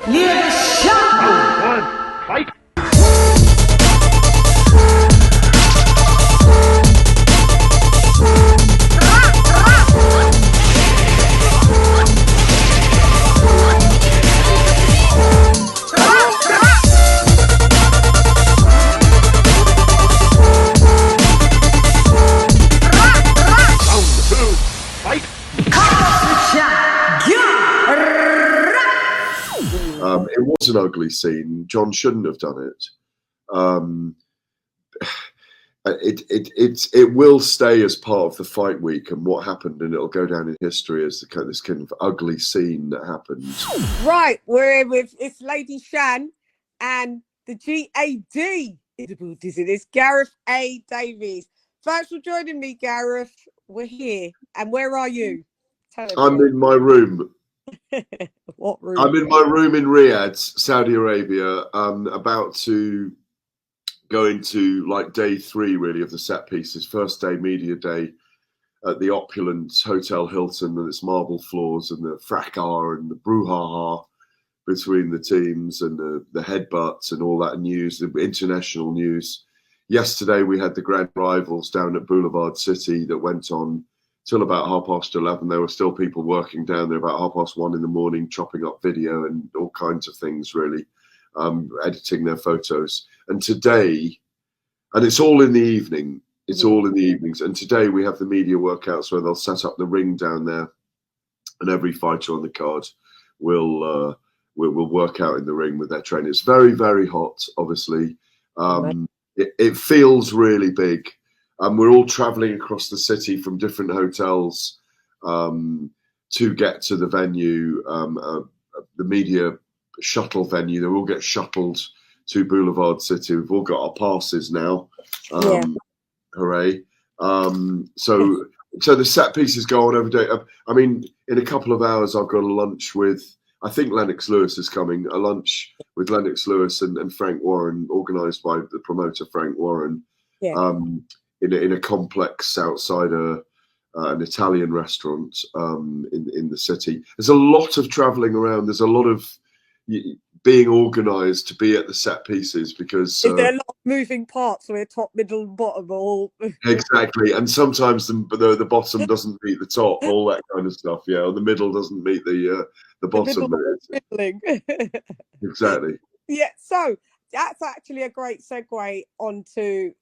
Near the shot. Round 1, fight! It was an ugly scene. John shouldn't have done it. It will stay as part of the fight week and what happened, and it'll go down in history as this kind of ugly scene that happened. Right, we're with it's Lady Shan and the GAD. It's Gareth A. Davies. Thanks for joining me, Gareth. We're here. And where are you? I'm in my room. What room? I'm in my room in Riyadh, Saudi Arabia. About to go into like day 3 really of the set pieces. First day, media day at the opulent Hotel Hilton and its marble floors and the fracas and the brouhaha between the teams and the headbutts and all that news, the international news. Yesterday we had the grand rivals down at Boulevard City that went on till about 11:30. There were still people working down there about 1:30 in the morning, chopping up video and all kinds of things, really, editing their photos. And today, and it's all in the evening, it's all in the evenings. And today we have the media workouts where they'll set up the ring down there, and every fighter on the card will work out in the ring with their trainers. It's very, very hot, obviously. It feels really big. We're all traveling across the city from different hotels to get to the venue, the media shuttle venue. They all get shuttled to Boulevard City. We've all got our passes now. Hooray. So the set pieces go on every day. I mean, in a couple of hours, I've got a lunch with, I think Lennox Lewis is coming, a lunch with Lennox Lewis and Frank Warren, organised by the promoter Frank Warren. Yeah. In a complex outside an Italian restaurant in the city. There's a lot of travelling around. There's a lot of being organised to be at the set pieces because is there a lot of moving parts where top, middle, and bottom all exactly, and sometimes the bottom doesn't meet the top, all that kind of stuff. Yeah, or the middle doesn't meet the bottom. Exactly. Yeah, so that's actually a great segue onto,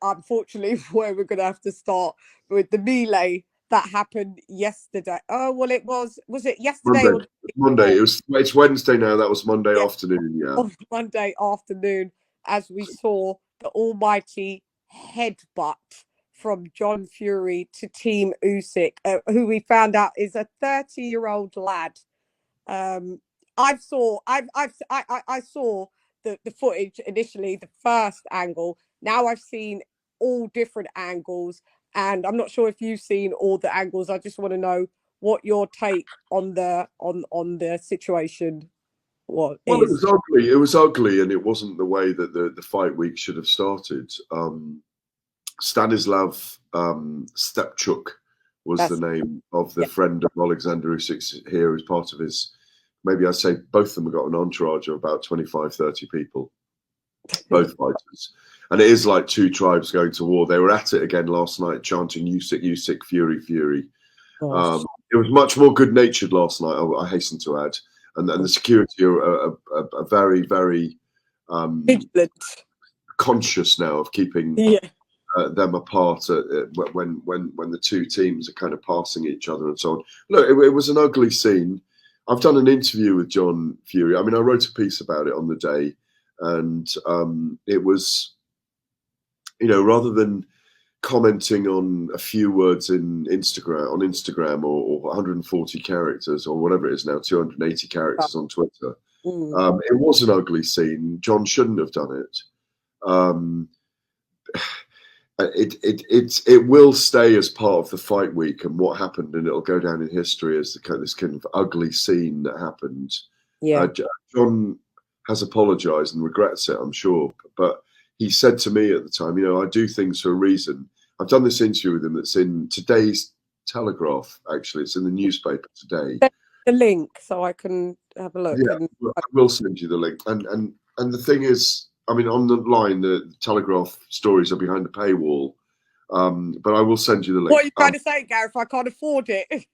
unfortunately, where we're going to have to start with the melee that happened yesterday. Oh, well, was it yesterday? Monday. Monday. It's Wednesday now. That was Monday afternoon. Yeah. Monday afternoon, as we saw the almighty headbutt from John Fury to Team Usyk, who we found out is a 30-year-old lad. I saw the footage initially, the first angle. Now I've seen all different angles, and I'm not sure if you've seen all the angles. I just want to know what your take on the situation was. Well, it was ugly, and it wasn't the way that the fight week should have started. Stanislav Stepchuk was the name of the friend of Alexander Usyk's here as part of his. Maybe I'd say both of them have got an entourage of about 25, 30 people, both fighters. And it is like two tribes going to war. They were at it again last night, chanting Usyk, Usyk, Fury, Fury. It was much more good-natured last night, I hasten to add. And the security are very, very conscious now of keeping them apart when the two teams are kind of passing each other and so on. Look, it was an ugly scene. I've done an interview with John Fury. I mean, I wrote a piece about it on the day, and it was, rather than commenting on a few words on Instagram or 140 characters or whatever it is now, 280 characters on Twitter. It was an ugly scene. John shouldn't have done it. It will stay as part of the fight week and what happened, and it'll go down in history as this kind of ugly scene that happened. Yeah, John has apologised and regrets it, I'm sure, but he said to me at the time, I do things for a reason. I've done this interview with him that's in today's Telegraph, actually. It's in the newspaper today. the link so I can have a look. Yeah, And I will send you the link. And the thing is, I mean, on the line, the Telegraph stories are behind the paywall. But I will send you the link. what are you trying to say, Gareth? I can't afford it.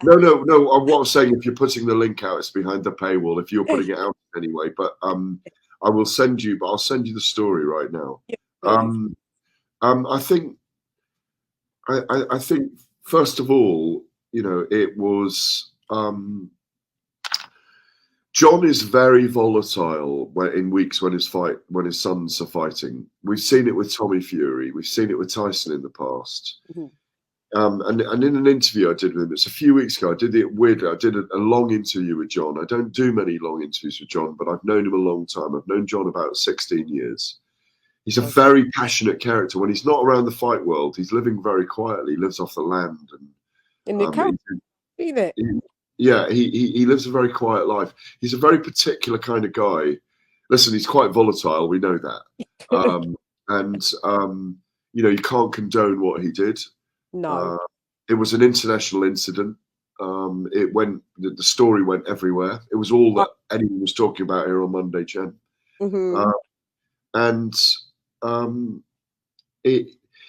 No. What I'm saying, if you're putting the link out, it's behind the paywall. If you're putting it out anyway, but I will send you. But I'll send you the story right now. Yeah, please. I think. I think first of all, it was. John is very volatile in weeks when his sons are fighting. We've seen it with Tommy Fury. We've seen it with Tyson in the past. Mm-hmm. And in an interview I did with him, it's a few weeks ago, I did a long interview with John. I don't do many long interviews with John, but I've known him a long time. I've known John about 16 years. He's a very passionate character. When he's not around the fight world, he's living very quietly. He lives off the land. And In the camp, seen it. He lives a very quiet life. He's a very particular kind of guy. Listen, he's quite volatile. We know that. You can't condone what he did. No. It was an international incident. The story went everywhere. It was all that anyone was talking about here on Monday, Chen. Mm-hmm.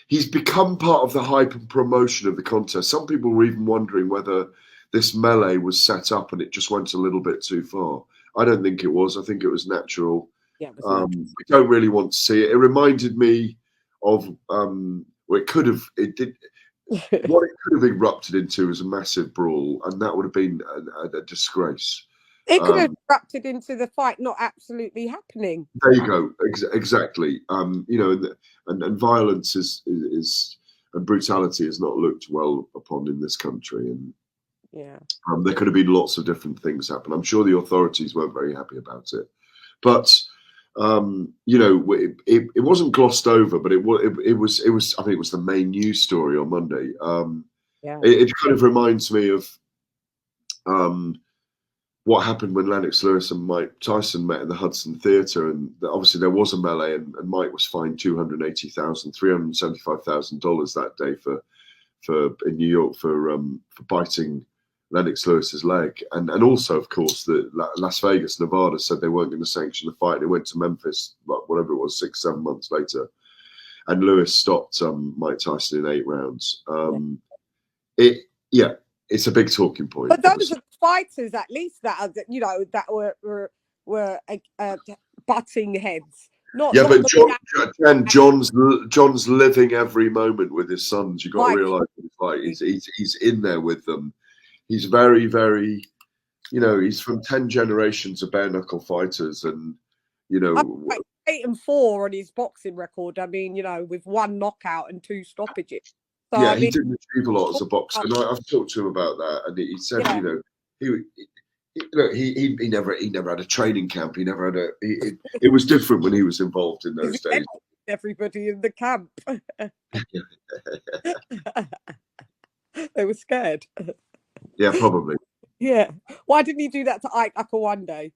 He's become part of the hype and promotion of the contest. Some people were even wondering whether this melee was set up and it just went a little bit too far. I don't think it was. I think it was natural. Yeah, it was natural. We don't really want to see it. It reminded me of what it could have erupted into was a massive brawl, and that would have been a disgrace. It could have erupted into the fight not absolutely happening. There you go. Exactly. And violence is and brutality is not looked well upon in this country. And there could have been lots of different things happen. I'm sure the authorities weren't very happy about it, but it wasn't glossed over. But it was. I think it was the main news story on Monday. It kind of reminds me of what happened when Lennox Lewis and Mike Tyson met in the Hudson Theatre, and obviously there was a melee, and Mike was fined $375,000 that day for in New York for biting Lennox Lewis's leg, and also of course the Las Vegas, Nevada said they weren't going to sanction the fight. They went to Memphis, whatever it was, 6-7 months later, and Lewis stopped Mike Tyson in 8 rounds. It's a big talking point. But those are fighters, at least that were butting heads. But John's living every moment with his sons. You've got to realise what it's like. He's in there with them. He's very, very, he's from 10 generations of bare knuckle fighters, and 8-4 on his boxing record. I mean, with 1 knockout and 2 stoppages. So, he didn't achieve a lot as a boxer, and I've talked to him about that, and he said, he never had a training camp. He never had it was different when he was involved in those days. Everybody in the camp, they were scared. Yeah, probably. Yeah. Why didn't he do that to Ike Akawande?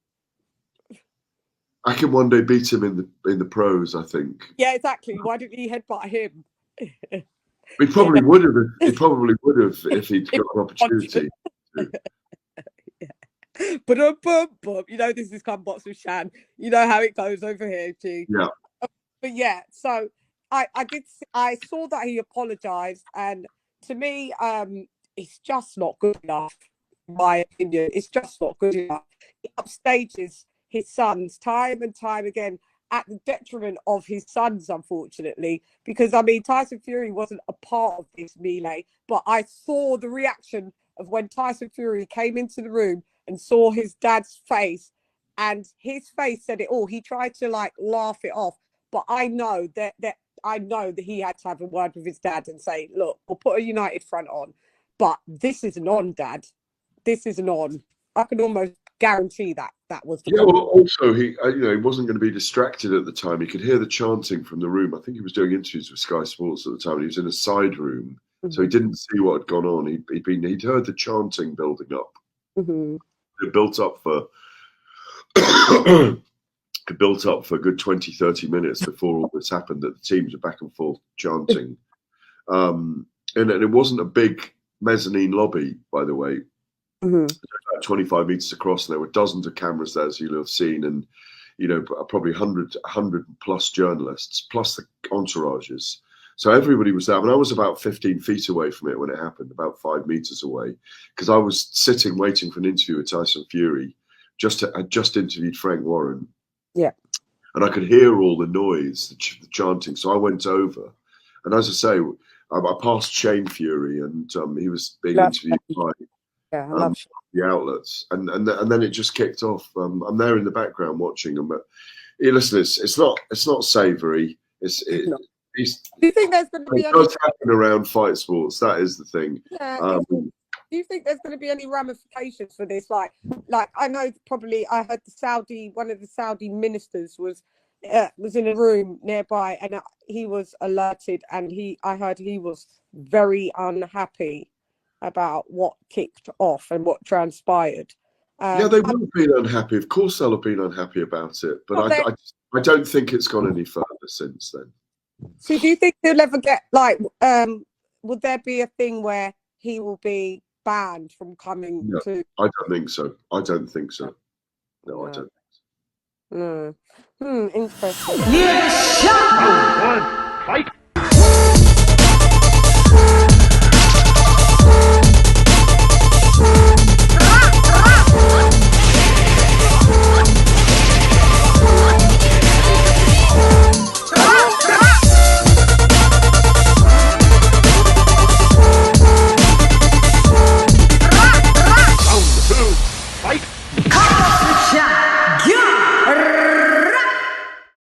I can one day beat him in the pros, I think. Yeah, exactly. Why didn't he headbutt him? He probably would have. He probably would have if he'd got an opportunity. But this is Come Box with Shan. You know how it goes over here, G. Yeah. But yeah, so I saw that he apologized, and to me, it's just not good enough. In my opinion, it's just not good enough. He upstages his sons time and time again, at the detriment of his sons, unfortunately, because Tyson Fury wasn't a part of this melee, but I saw the reaction of when Tyson Fury came into the room and saw his dad's face, and his face said it all. He tried to laugh it off, but I know that he had to have a word with his dad and say, look, we'll put a united front on, but this isn't on, Dad. This isn't on. I can almost guarantee that was the problem. Well, also he wasn't going to be distracted at the time. He could hear the chanting from the room. I think he was doing interviews with Sky Sports at the time. He was in a side room, so he didn't see what had gone on. He'd heard the chanting building up. Mm-hmm. It built up for a good 20-30 minutes before all this happened, that the teams were back and forth chanting. And it wasn't a big mezzanine lobby, by the way. Mm-hmm. about 25 meters across, and there were dozens of cameras there, as you'll have seen, and probably 100 plus journalists, plus the entourages. So everybody was there. I mean, I was about 15 feet away from it when it happened, about 5 meters away, because I was sitting waiting for an interview with Tyson Fury. I just interviewed Frank Warren. Yeah. And I could hear all the noise, the chanting. So I went over, and as I say, I passed Shane Fury, and he was being interviewed by the outlets, and then it just kicked off. I'm there in the background watching them, but listen, it's not savoury. Do you think there's going to be any? It does happen around fight sports. That is the thing. Yeah. Do you think there's going to be any ramifications for this? Like I know probably I heard one of the Saudi ministers was in a room nearby, and he was alerted, and I heard he was very unhappy about what kicked off and what transpired. Yeah, they will have been unhappy. Of course, they'll have been unhappy about it, but I don't think it's gone any further since then. So, do you think he'll ever get would there be a thing where he will be banned from coming to? I don't think so. I don't think so. No, I don't think so. Interesting. Yeah, shot. Fight.